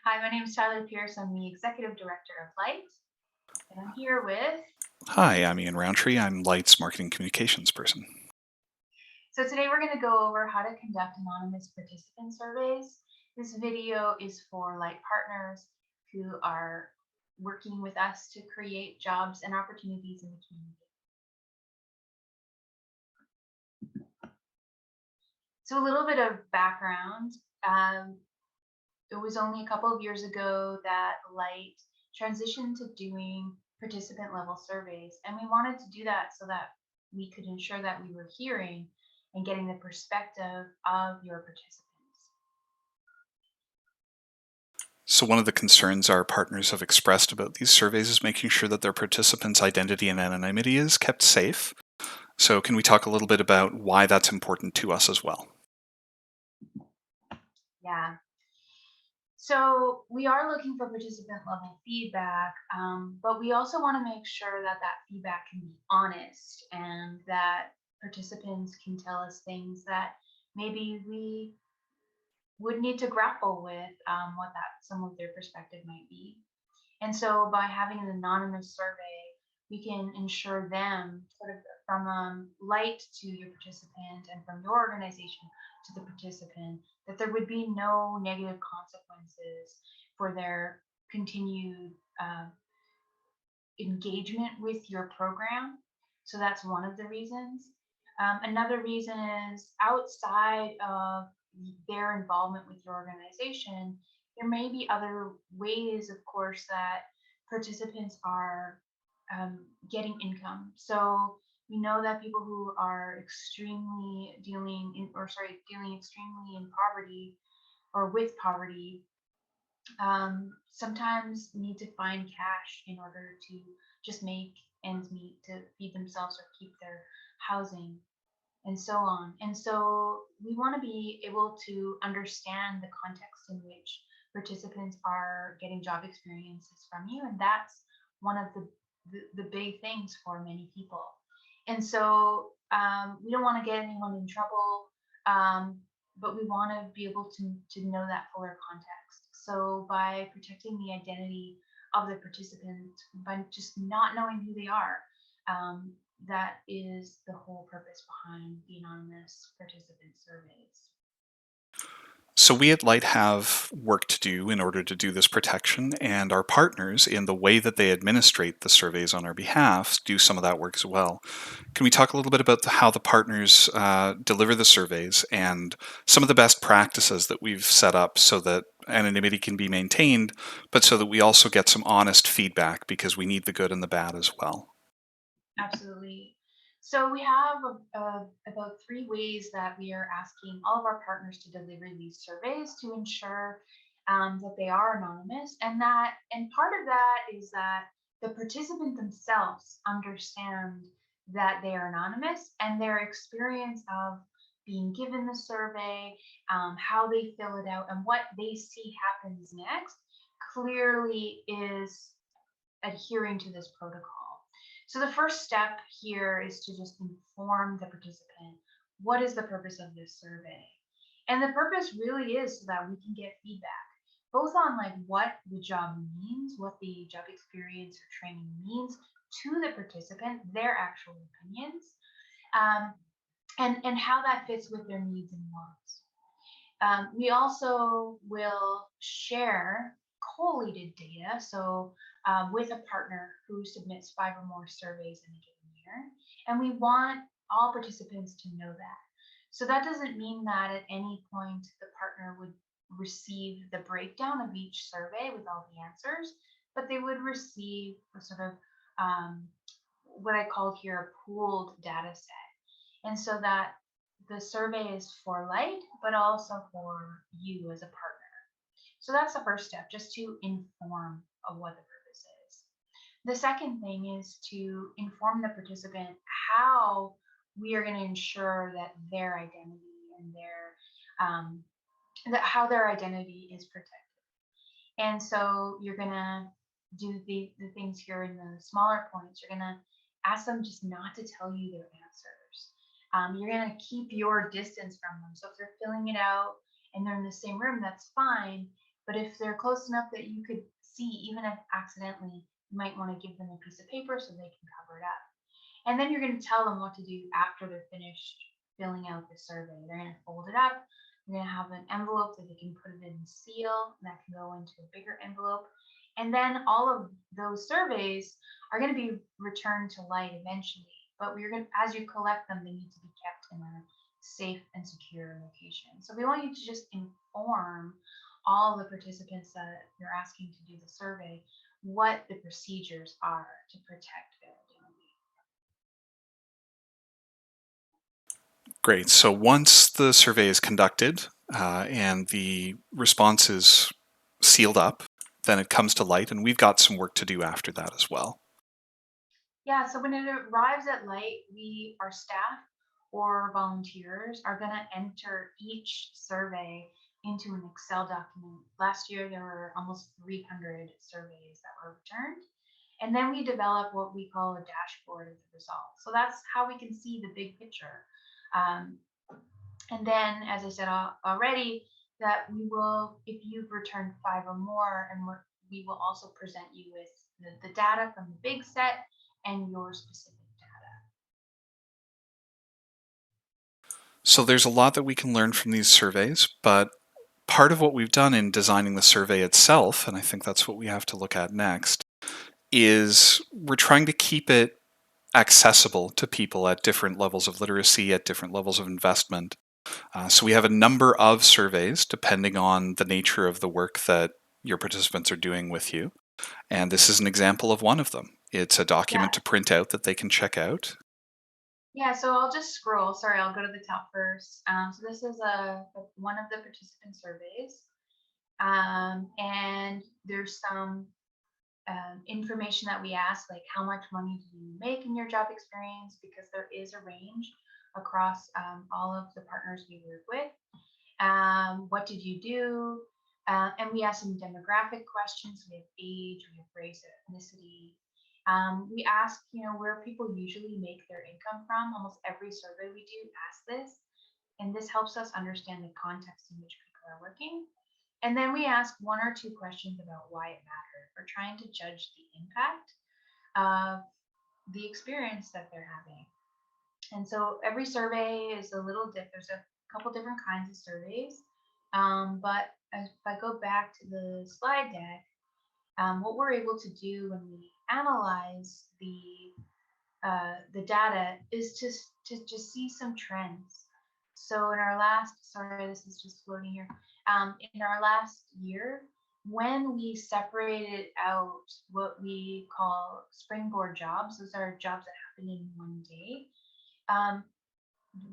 Hi, my name is Tyler Pierce. I'm the Executive Director of LITE, and I'm here with. Hi, I'm Ian Roundtree. I'm Light's marketing communications person. So, today we're going to go over how to conduct anonymous participant surveys. This video is for LITE partners who are working with us to create jobs and opportunities in the community. So, a little bit of background. Um, it was only a couple of years ago that LITE transitioned to doing participant level surveys. And we wanted to do that so that we could ensure that we were hearing and getting the perspective of your participants. So, one of the concerns our partners have expressed about these surveys is making sure that their participants' identity and anonymity is kept safe. So, can we talk a little bit about why that's important to us as well? Yeah. So we are looking for participant level feedback, but we also want to make sure that that feedback can be honest and that participants can tell us things that maybe we would need to grapple with, what that some of their perspective might be. And so by having an anonymous survey, we can ensure them sort of from light to your participant and from your organization to the participant that there would be no negative consequences for their continued engagement with your program. So that's one of the reasons. Another reason is outside of their involvement with your organization, there may be other ways, of course, that participants are getting income. So we know that people who are extremely dealing in, or sorry, dealing extremely in poverty or with poverty sometimes need to find cash in order to just make ends meet to feed themselves or keep their housing and so on. And so we want to be able to understand the context in which participants are getting job experiences from you. And that's one of the big things for many people. And so we don't want to get anyone in trouble, but we want to be able to know that fuller context. So by protecting the identity of the participant, by just not knowing who they are, that is the whole purpose behind the anonymous participant surveys. So, we at Light have work to do in order to do this protection, and our partners, in the way that they administrate the surveys on our behalf, do some of that work as well. Can we talk a little bit about how the partners deliver the surveys and some of the best practices that we've set up so that anonymity can be maintained, but so that we also get some honest feedback because we need the good and the bad as well? Absolutely. So we have about three ways that we are asking all of our partners to deliver these surveys to ensure that they are anonymous, and part of that is that the participant themselves understand that they are anonymous and their experience of being given the survey, how they fill it out, and what they see happens next clearly is adhering to this protocol. So the first step here is to just inform the participant what is the purpose of this survey. And the purpose really is so that we can get feedback both on like what the job means, what the job experience or training means to the participant, their actual opinions, um, and how that fits with their needs and wants. We also will share collated data, so with a partner who submits 5 or more surveys in a given year. And we want all participants to know that. So that doesn't mean that at any point the partner would receive the breakdown of each survey with all the answers, but they would receive a sort of what I called here a pooled data set. And so that the survey is for light, but also for you as a partner. So that's the first step, just to inform of what the purpose is. The second thing is to inform the participant how we are going to ensure that their identity and their that how their identity is protected. And so you're going to do the things here in the smaller points. You're going to ask them just not to tell you their answers. You're going to keep your distance from them. So if they're filling it out and they're in the same room, that's fine. but if they're close enough that you could see, even if accidentally, you might want to give them a piece of paper so they can cover it up. And then you're going to tell them what to do after they're finished filling out the survey. They're going to fold it up. You're going to have an envelope that they can put it in and seal, and that can go into a bigger envelope. And then all of those surveys are going to be returned to LITE eventually. But we're going to, as you collect them, they need to be kept in a safe and secure location. So we want you to just inform all the participants that you're asking to do the survey what the procedures are to protect their identity. Great. So once the survey is conducted and the response is sealed up, then it comes to LITE, and we've got some work to do after that as well. Yeah, so when it arrives at LITE, our staff or volunteers are going to enter each survey into an Excel document. Last year, there were almost 300 surveys that were returned. And then we develop what we call a dashboard of the results. So that's how we can see the big picture. Um, and then, as I said already, that we will, if you've returned 5 or more, and we will also present you with the data from the big set and your specific data. So there's a lot that we can learn from these surveys, but part of what we've done in designing the survey itself, and I think that's what we have to look at next, is we're trying to keep it accessible to people at different levels of literacy, at different levels of investment. So we have a number of surveys depending on the nature of the work that your participants are doing with you. And this is an example of one of them. It's a document Yeah. to print out that they can check out. Yeah, so I'll just scroll. Sorry, I'll go to the top first. So this is one of the participant surveys. And there's some information that we ask, like how much money do you make in your job experience, because there is a range across all of the partners we work with. What did you do? And we ask some demographic questions. We have age, we have race, ethnicity. We ask, where people usually make their income from. Almost every survey we do asks this, and this helps us understand the context in which people are working. And then we ask 1 or 2 questions about why it mattered. We're trying to judge the impact of the experience that they're having. And so every survey is a little different. There's a couple different kinds of surveys. But if I go back to the slide deck, what we're able to do when we analyze the data is to just see some trends. So in our last, sorry, this is just floating here. In our last year, when we separated out what we call springboard jobs, those are jobs that happen in one day.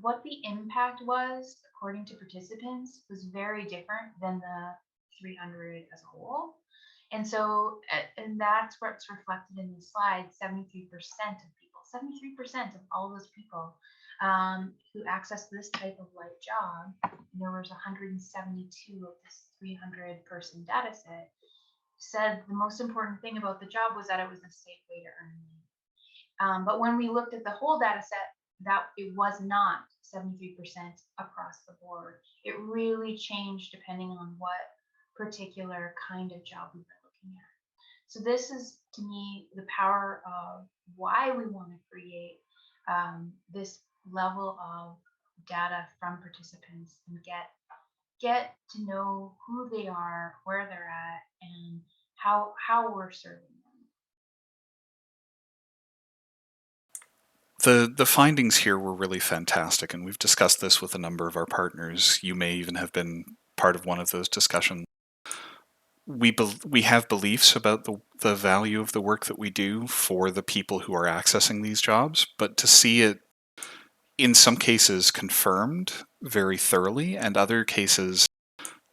What the impact was, according to participants, was very different than the 300 as a whole. And so, and that's what's reflected in the slide. 73% of people, 73% of all those people who access this type of LITE job, and there was 172 of this 300 person data set, said the most important thing about the job was that it was a safe way to earn money. But when we looked at the whole data set, that it was not 73% across the board. It really changed depending on what particular kind of job we were looking at. So this is, to me, the power of why we want to create this level of data from participants and get to know who they are, where they're at, and how we're serving them. The findings here were really fantastic, and we've discussed this with a number of our partners. You may even have been part of one of those discussions. We have beliefs about the value of the work that we do for the people who are accessing these jobs, but to see it in some cases confirmed very thoroughly, and other cases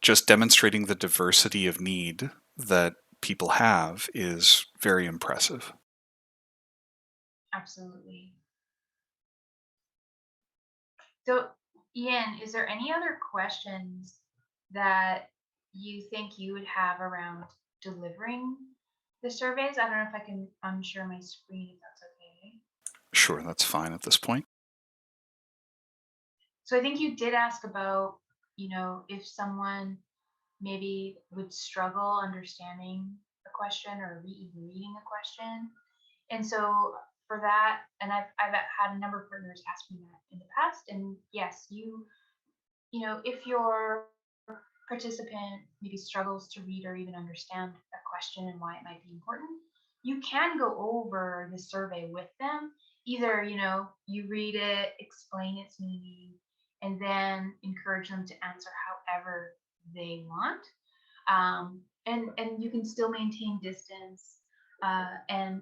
just demonstrating the diversity of need that people have is very impressive. Absolutely. So, Ian, is there any other questions that you think you would have around delivering the surveys? I don't know if I can unshare my screen, if that's okay. Sure, that's fine at this point. So I think you did ask about, if someone maybe would struggle understanding a question or even reading a question. And so for that, and I've had a number of partners ask me that in the past. And yes, if your participant maybe struggles to read or even understand a question and why it might be important, you can go over the survey with them. Either, you read it, explain its meaning, and then encourage them to answer however they want. And you can still maintain distance and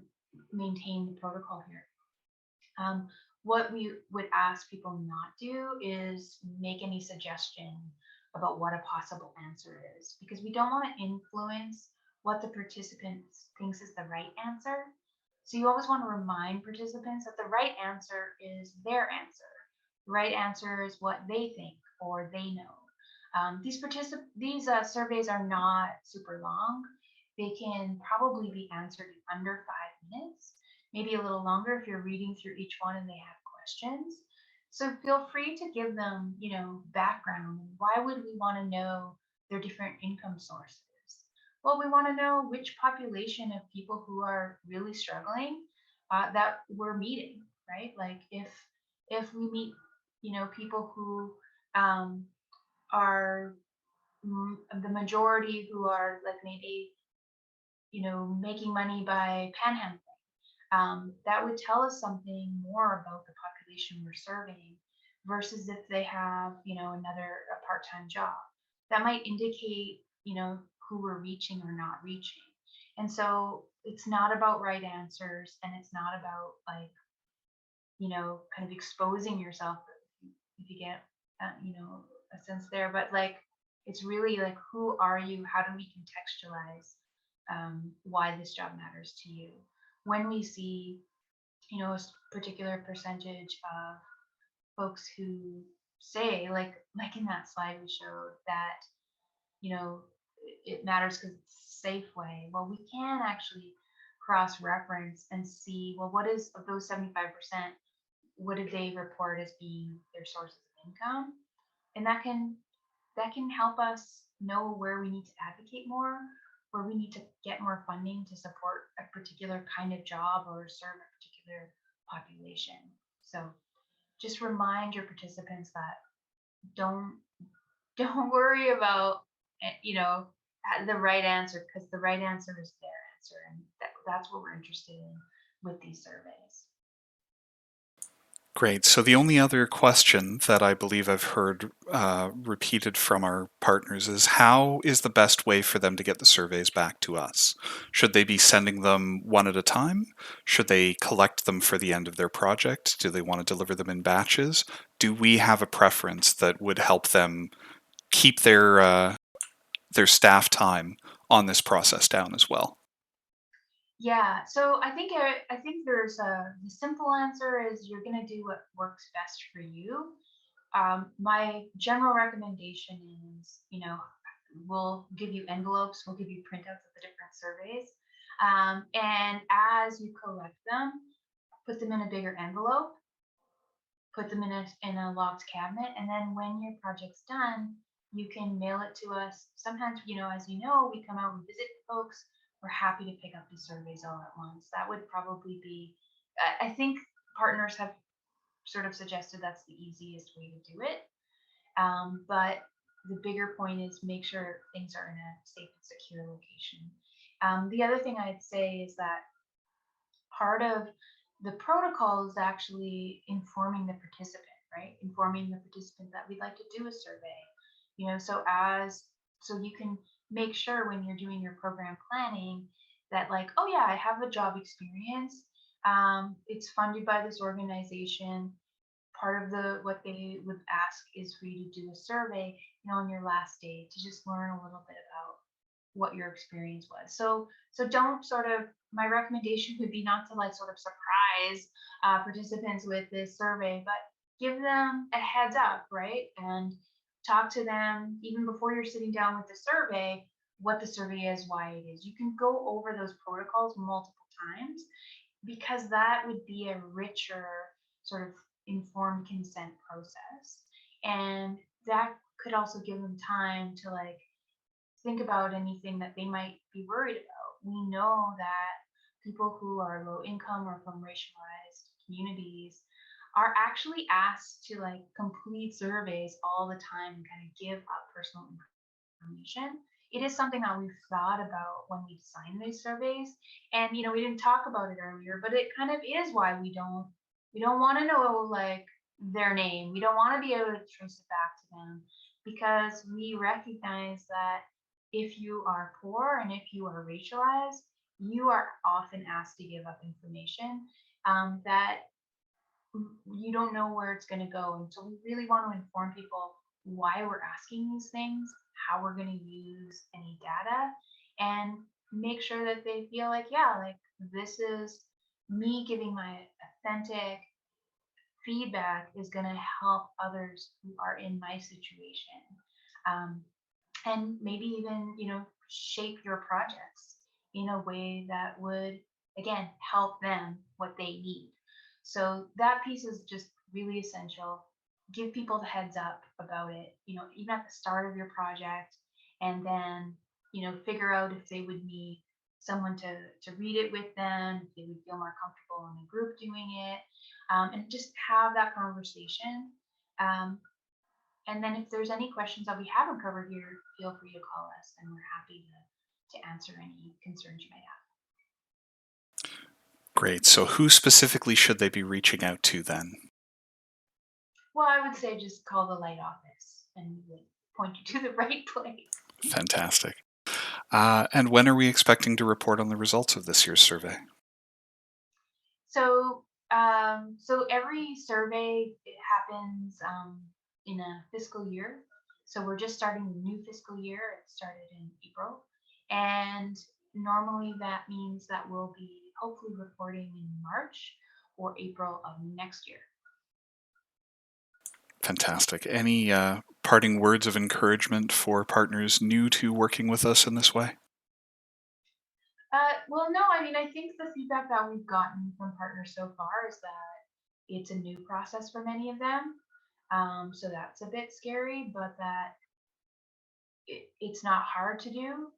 maintain the protocol here. Um, what we would ask people not do is make any suggestion about what a possible answer is, because we don't want to influence what the participants thinks is the right answer. So you always want to remind participants that the right answer is their answer. The right answer is what they think or they know. These surveys are not super long. They can probably be answered in under 5 minutes, maybe a little longer if you're reading through each one and they have questions. So feel free to give them, background. Why would we want to know their different income sources? Well, we want to know which population of people who are really struggling that we're meeting, right? Like if we meet, people who um, are the majority who are like maybe, making money by panhandling, that would tell us something more about the population we're serving versus if they have, another a part-time job. That might indicate, who we're reaching or not reaching. And so it's not about right answers, and it's not about like, kind of exposing yourself, if you get, a sense there. But like, it's really like, who are you? How do we contextualize why this job matters to you? When we see, particular percentage of folks who say, like in that slide we showed, that, it matters because it's a safe way. Well, we can actually cross reference and see, well, what is of those 75%, what did they report as being their sources of income? And that can help us know where we need to advocate more, where we need to get more funding to support a particular kind of job or serve a particular population. So just remind your participants that don't don't worry about the right answer, because the right answer is their answer, and that's what we're interested in with these surveys. Great. So the only other question that I believe I've heard repeated from our partners is, how is the best way for them to get the surveys back to us? Should they be sending them one at a time? Should they collect them for the end of their project? Do they want to deliver them in batches? Do we have a preference that would help them keep their staff time on this process down as well? Yeah, so I think there's the simple answer is you're going to do what works best for you. My general recommendation is, we'll give you envelopes, we'll give you printouts of the different surveys. And as you collect them, put them in a bigger envelope, put them in a locked cabinet, and then when your project's done, you can mail it to us. Sometimes, as you know, we come out and visit folks. We're happy to pick up the surveys all at once. That would probably be, I think partners have sort of suggested that's the easiest way to do it. But the bigger point is make sure things are in a safe and secure location. The other thing I'd say is that part of the protocol is actually informing the participant, right? Informing the participant that we'd like to do a survey. So you can make sure when you're doing your program planning that, like, oh yeah, I have a job experience. It's funded by this organization. Part of what they would ask is for you to do a survey, on your last day, to just learn a little bit about what your experience was. So don't sort of, my recommendation would be not to like sort of surprise participants with this survey, but give them a heads up, right? And talk to them even before you're sitting down with the survey, what the survey is, why it is. You can go over those protocols multiple times, because that would be a richer sort of informed consent process. And that could also give them time to like think about anything that they might be worried about. We know that people who are low income or from racialized communities are actually asked to like complete surveys all the time and kind of give up personal information. It is something that we've thought about when we design these surveys. And we didn't talk about it earlier, but it kind of is why we don't want to know like their name. We don't want to be able to trace it back to them because we recognize that if you are poor and if you are racialized, you are often asked to give up information that you don't know where it's going to go. And so we really want to inform people why we're asking these things, how we're going to use any data, and make sure that they feel like, yeah, like this is me giving my authentic feedback is going to help others who are in my situation. Um, and maybe even, shape your projects in a way that would, again, help them what they need. So that piece is just really essential. Give people the heads up about it, even at the start of your project, and then, figure out if they would need someone to read it with them, if they would feel more comfortable in a group doing it, and just have that conversation. Um, and then if there's any questions that we haven't covered here, feel free to call us and we're happy to answer any concerns you might have. Great. So who specifically should they be reaching out to then? Well, I would say just call the LITE office and we would point you to the right place. Fantastic. And when are we expecting to report on the results of this year's survey? So every survey it happens in a fiscal year. So we're just starting the new fiscal year. It started in April, and normally that means that we'll be hopefully reporting in March or April of next year. Fantastic. Any parting words of encouragement for partners new to working with us in this way? Well, no, I mean, I think the feedback that we've gotten from partners so far is that it's a new process for many of them. So that's a bit scary, but that it's not hard to do.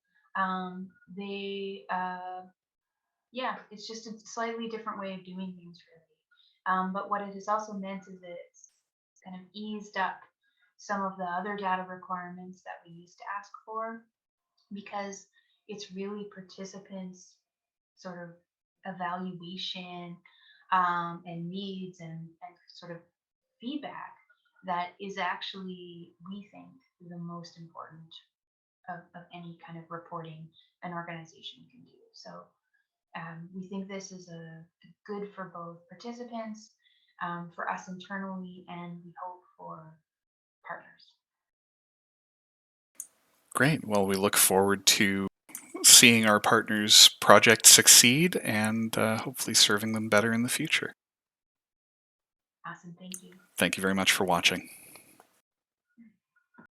Yeah, it's just a slightly different way of doing things, really. But what it has also meant is it's kind of eased up some of the other data requirements that we used to ask for because it's really participants sort of evaluation and needs and sort of feedback that is actually, we think, the most important of any kind of reporting an organization can do. So we think this is a good for both participants, for us internally, and we hope for partners. Great. Well, we look forward to seeing our partners' project succeed and hopefully serving them better in the future. Awesome. Thank you. Thank you very much for watching.